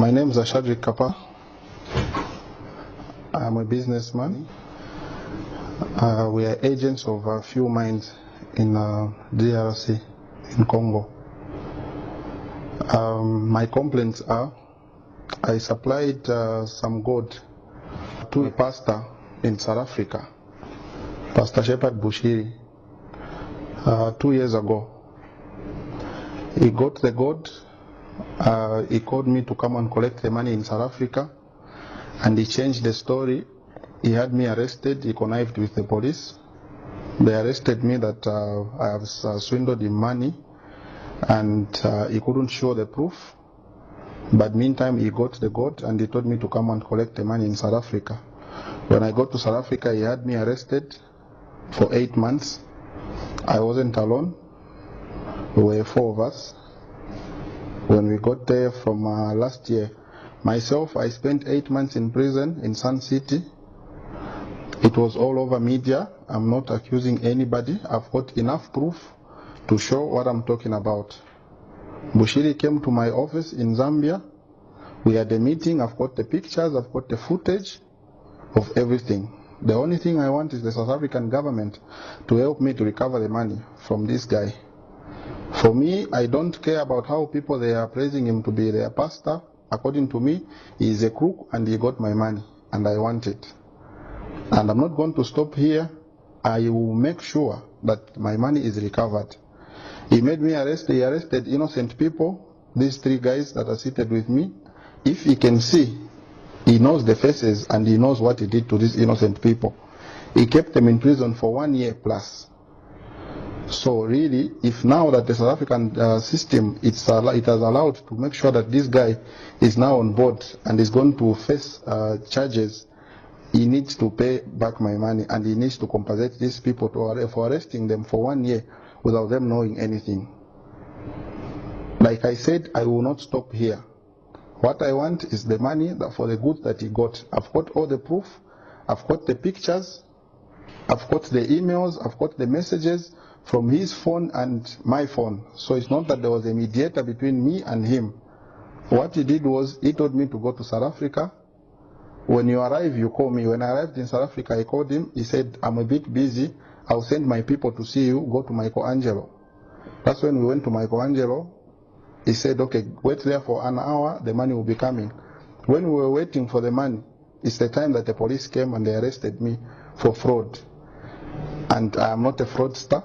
My name is Ashadri Kappa. I'm a businessman. We are agents of a few mines in DRC, in Congo. My complaints are, I supplied some gold to a pastor in South Africa, Pastor Shepherd Bushiri, 2 years ago. He got the gold. He called me to come and collect the money in South Africa, and he changed the story. He had me arrested. He connived with the police. They arrested me that I have swindled him money, and he couldn't show the proof. But meantime, he got the gold, and he told me to come and collect the money in South Africa. When I got to South Africa, he had me arrested for 8 months. I wasn't alone. We were 4 of us. When we got there from last year, myself, I spent 8 months in prison in Sun City. It was all over media. I'm not accusing anybody. I've got enough proof to show what I'm talking about. Bushiri came to my office in Zambia. We had a meeting. I've got the pictures. I've got the footage of everything. The only thing I want is the South African government to help me to recover the money from this guy. For me, I don't care about how people they are praising him to be their pastor. According to me, he is a crook and he got my money and I want it. And I'm not going to stop here. I will make sure that my money is recovered. He made me arrest. He arrested innocent people, these 3 guys that are seated with me. If he can see, he knows the faces and he knows what he did to these innocent people. He kept them in prison for 1 year plus. So really, if now that the South African system it has allowed to make sure that this guy is now on board and is going to face charges, he needs to pay back my money and he needs to compensate these people for arresting them for 1 year without them knowing anything. Like I said, I will not stop here. What I want is the money for the goods that he got. I've got all the proof. I've got the pictures. I've got the emails. I've got the messages from his phone and my phone. So it's not that there was a mediator between me and him. What he did was, he told me to go to South Africa. When you arrive, you call me. When I arrived in South Africa, I called him. He said, I'm a bit busy. I'll send my people to see you. Go to Michelangelo. That's when we went to Michelangelo. He said, okay, wait there for an hour. The money will be coming. When we were waiting for the money, it's the time that the police came and they arrested me for fraud. And I am not a fraudster.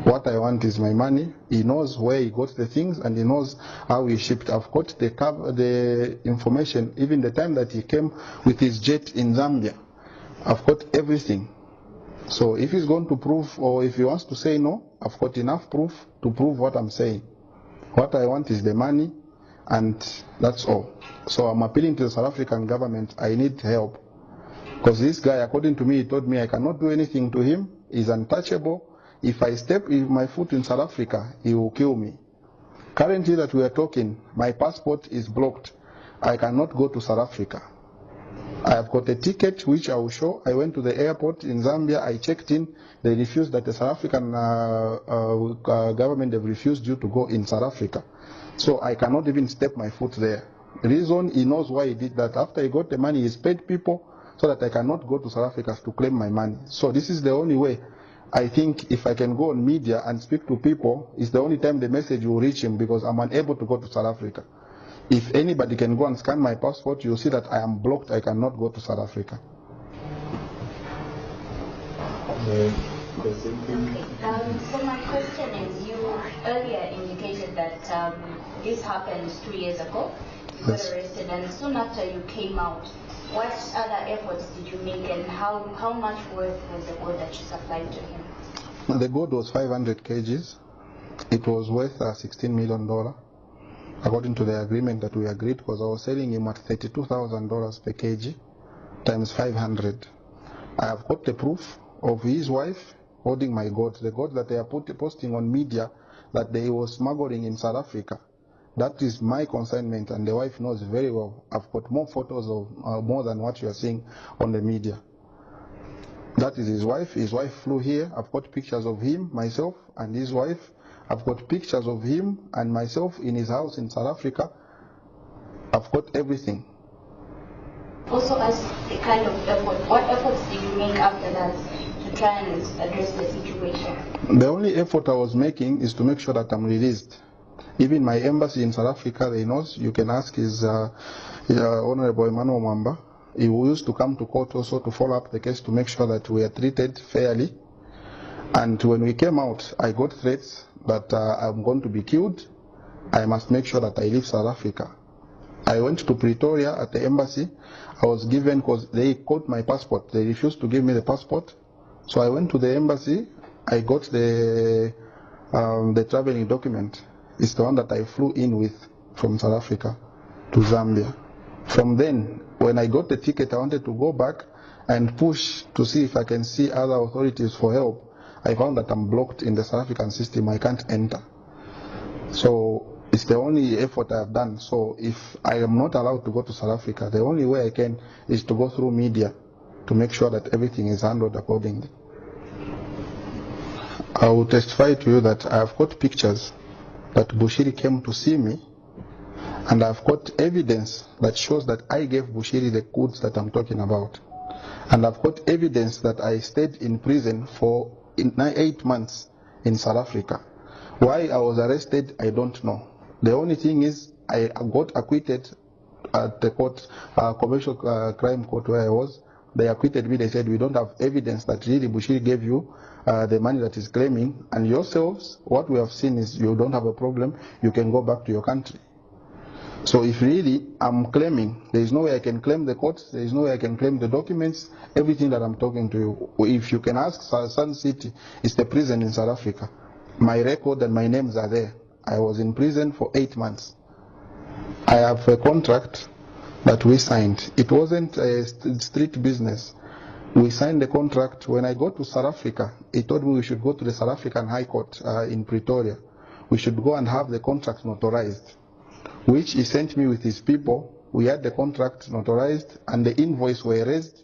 What I want is my money. He knows where he got the things and he knows how he shipped. I've got the information, even the time that he came with his jet in Zambia. I've got everything. So if he's going to prove, or if he wants to say no, I've got enough proof to prove what I'm saying. What I want is the money, and that's all. So I'm appealing to the South African government. I need help. Because this guy, according to me, he told me I cannot do anything to him. He's untouchable. If I step my foot in South Africa, he will kill me. Currently that we are talking, my passport is blocked. I cannot go to South Africa. I have got a ticket which I will show. I went to the airport in Zambia. I checked in. They refused that the South African government, they've refused you to go in South Africa. So I cannot even step my foot there. The reason, he knows why he did that. After he got the money, he's paid people so that I cannot go to South Africa to claim my money. So this is the only way. I think if I can go on media and speak to people, it's the only time the message will reach him, because I'm unable to go to South Africa. If anybody can go and scan my passport, you'll see that I am blocked. I cannot go to South Africa. Okay. So my question is, you earlier indicated that this happened 2 years ago. You got arrested, and soon after you came out, what other efforts did you make, and how much worth was the gold that you supplied to him? The gold was 500 kgs. It was worth $16 million. According to the agreement that we agreed, because I was selling him at $32,000 per kg times 500. I have got the proof of his wife holding my gold, the gold that they are posting on media that they were smuggling in South Africa. That is my consignment, and the wife knows very well. I've got more photos of more than what you are seeing on the media. That is his wife. His wife flew here. I've got pictures of him, myself, and his wife. I've got pictures of him and myself in his house in South Africa. I've got everything. Also, as a kind of effort, what efforts did you make after that to try and address the situation? The only effort I was making is to make sure that I'm released. Even my embassy in South Africa, they know. You can ask his Honorable Emmanuel Mwamba. He used to come to court also to follow up the case to make sure that we are treated fairly. And when we came out, I got threats that I'm going to be killed. I must make sure that I leave South Africa. I went to Pretoria at the embassy. I was given, because they caught my passport. They refused to give me the passport. So I went to the embassy. I got the traveling document. It's the one that I flew in with from South Africa to Zambia. From then, when I got the ticket, I wanted to go back and push to see if I can see other authorities for help. I found that I'm blocked in the South African system. I can't enter. So it's the only effort I've done. So if I am not allowed to go to South Africa, the only way I can is to go through media to make sure that everything is handled accordingly. I will testify to you that I've got pictures that Bushiri came to see me, and I've got evidence that shows that I gave Bushiri the goods that I'm talking about. And I've got evidence that I stayed in prison for 8 months in South Africa. Why I was arrested, I don't know. The only thing is I got acquitted at the court, commercial crime court where I was. They acquitted me. They said, we don't have evidence that really Bushiri gave you the money that is claiming, and yourselves, what we have seen is you don't have a problem, you can go back to your country. So if really I'm claiming, there is no way I can claim the court, there is no way I can claim the documents, everything that I'm talking to you. If you can ask, Sun City is the prison in South Africa. My record and my names are there. I was in prison for 8 months. I have a contract that we signed. It wasn't a street business. We signed the contract. When I got to South Africa, he told me we should go to the South African High Court in Pretoria. We should go and have the contract notarized, which he sent me with his people. We had the contract notarized and the invoice were raised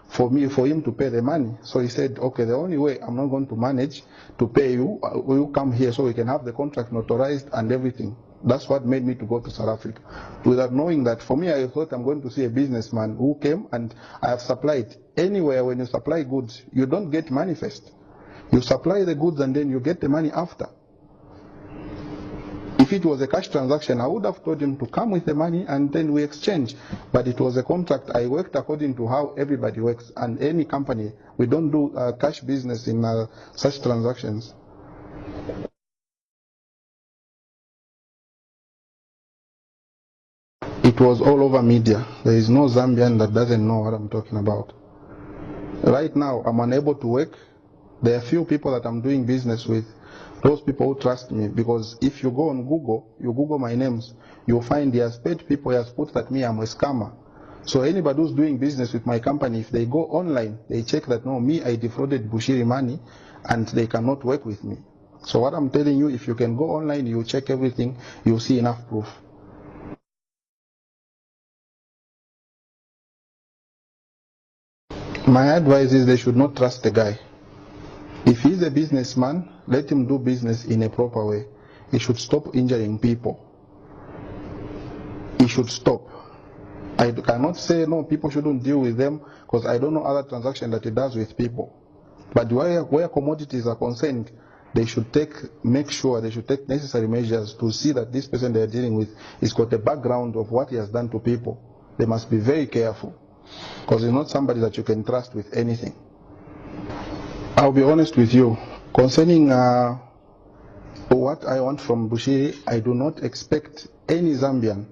for him to pay the money. So he said, okay, the only way I'm not going to manage to pay you, will you come here so we can have the contract notarized and everything. That's what made me to go to South Africa. Without knowing that, for me, I thought I'm going to see a businessman who came, and I have supplied. Anywhere when you supply goods, you don't get money first. You supply the goods and then you get the money after. If it was a cash transaction, I would have told him to come with the money and then we exchange. But it was a contract. I worked according to how everybody works. And any company, we don't do cash business in such transactions. It was all over media. There is no Zambian that doesn't know what I'm talking about. Right now, I'm unable to work. There are few people that I'm doing business with. Those people who trust me, because if you go on Google, you Google my names, you'll find he has paid people, he has put that me, I'm a scammer. So anybody who's doing business with my company, if they go online, they check that, no, me, I defrauded Bushiri money, and they cannot work with me. So what I'm telling you, if you can go online, you check everything, you'll see enough proof. My advice is they should not trust the guy. If he's a businessman, let him do business in a proper way. He should stop injuring people. He should stop. I cannot say no, people shouldn't deal with them, because I don't know other transactions that he does with people. But where commodities are concerned, they should make sure they should take necessary measures to see that this person they are dealing with has got a background of what he has done to people. They must be very careful, because he's not somebody that you can trust with anything. I'll be honest with you, concerning what I want from Bushiri, I do not expect any Zambian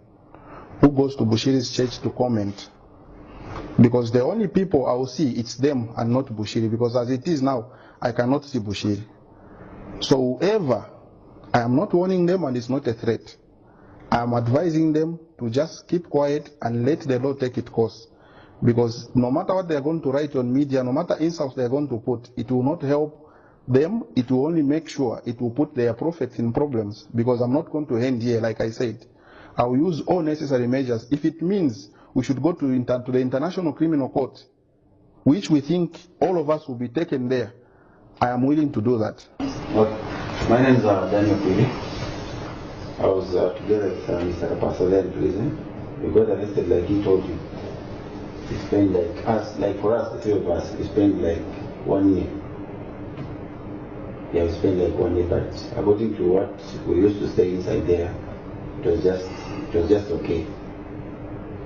who goes to Bushiri's church to comment, because the only people I will see, it's them and not Bushiri, because as it is now, I cannot see Bushiri. So whoever, I am not warning them, and it's not a threat. I am advising them to just keep quiet and let the law take its course. Because no matter what they are going to write on media, no matter insults they are going to put, it will not help them. It will only make sure it will put their prophets in problems. Because I'm not going to end here, like I said. I will use all necessary measures. If it means we should go to the International Criminal Court, which we think all of us will be taken there, I am willing to do that. My name is Daniel Pili. I was together with Mr. Kapasa there in prison. We got arrested like he told you. We spent for us, the three of us, we spent like 1 year. Yeah, we spent like 1 year, but according to what we used to stay inside there, it was just okay.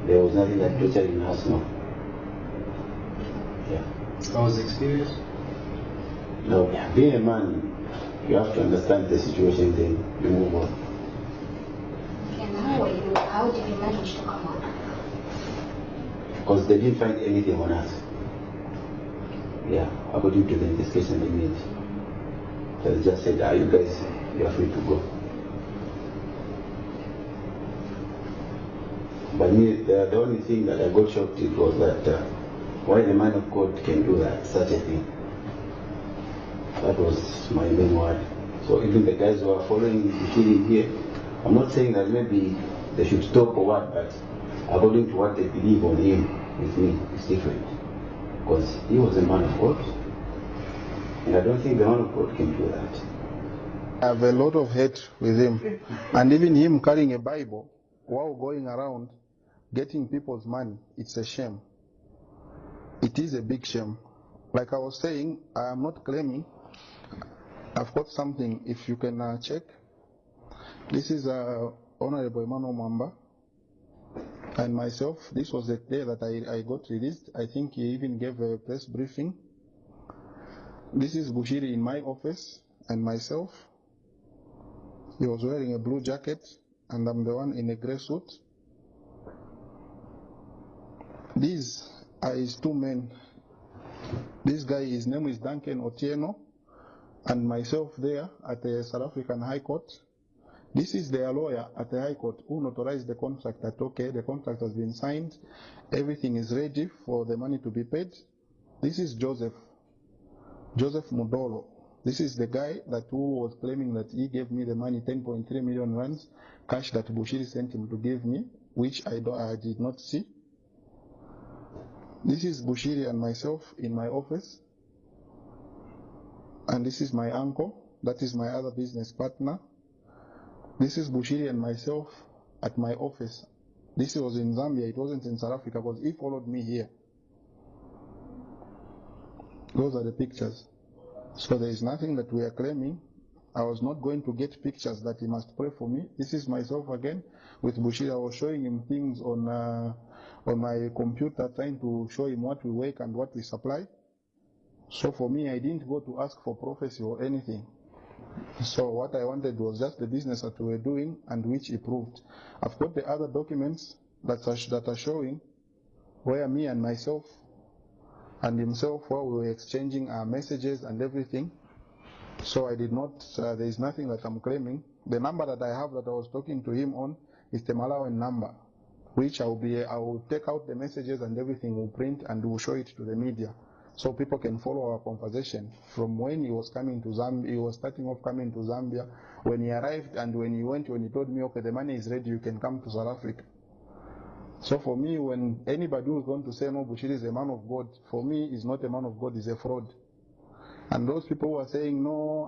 There was nothing like torturing us, no. Yeah. How was the experience? No, being a man, you have to understand the situation, then you move on. And how did you manage to come out? Because they didn't find anything on us. Yeah, according to the investigation they made. They just said, you guys, you are free to go. But me, the only thing that I got shocked with was that why the man of God can do that, such a thing. That was my main word. So even the guys who are following Bushiri here, I'm not saying that maybe they should stop or what, but according to what they believe on him, with me, it's different. Because he was a man of God. And I don't think the man of God can do that. I have a lot of hate with him. And even him carrying a Bible while going around getting people's money, it's a shame. It is a big shame. Like I was saying, I am not claiming. I've got something, if you can check. This is Honorable Emmanuel Mamba and myself. This was the day that I got released. I think he even gave a press briefing. This is Bushiri in my office and myself. He was wearing a blue jacket and I'm the one in a gray suit. These are his two men. This guy, his name is Duncan Otieno, and myself there at the South African High Court. This is their lawyer at the High Court who notarized the contract that, okay, the contract has been signed, everything is ready for the money to be paid. This is Joseph Mudolo. This is the guy that who was claiming that he gave me the money, 10.3 million rands, cash that Bushiri sent him to give me, which I did not see. This is Bushiri and myself in my office. And this is my uncle. That is my other business partner. This is Bushiri and myself at my office. This was in Zambia. It wasn't in South Africa because he followed me here. Those are the pictures. So there is nothing that we are claiming. I was not going to get pictures that he must pray for me. This is myself again with Bushiri. I was showing him things on my computer, trying to show him what we work and what we supply. So for me, I didn't go to ask for prophecy or anything. So what I wanted was just the business that we were doing and which he proved. I've got the other documents that are showing where me and myself and himself, where we were exchanging our messages and everything. So I did not, there is nothing that I'm claiming. The number that I have that I was talking to him on is the Malawian number, which I will take out the messages and everything, will print and will show it to the media. So people can follow our conversation from when he was coming to Zambia, he was starting off coming to Zambia, when he arrived and when he went, when he told me, okay, the money is ready, you can come to South Africa. So for me, when anybody who is going to say, no, Bushiri is a man of God, for me, he's not a man of God, he's a fraud. And those people who are saying, no,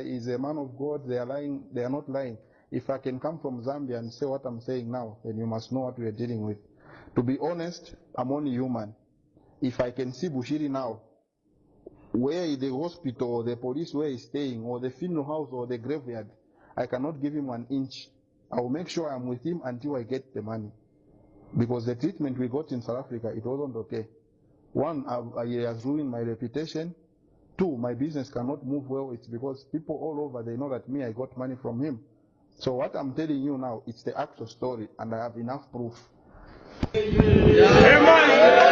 he's a man of God, they are lying, they are not lying. If I can come from Zambia and say what I'm saying now, then you must know what we are dealing with. To be honest, I'm only human. If I can see Bushiri now, where the hospital or the police where he's staying, or the funeral house or the graveyard, I cannot give him 1 inch. I will make sure I'm with him until I get the money. Because the treatment we got in South Africa, it wasn't okay. One, he has ruined my reputation. Two, my business cannot move well. It's because people all over, they know that me, I got money from him. So what I'm telling you now, it's the actual story, and I have enough proof. Amen.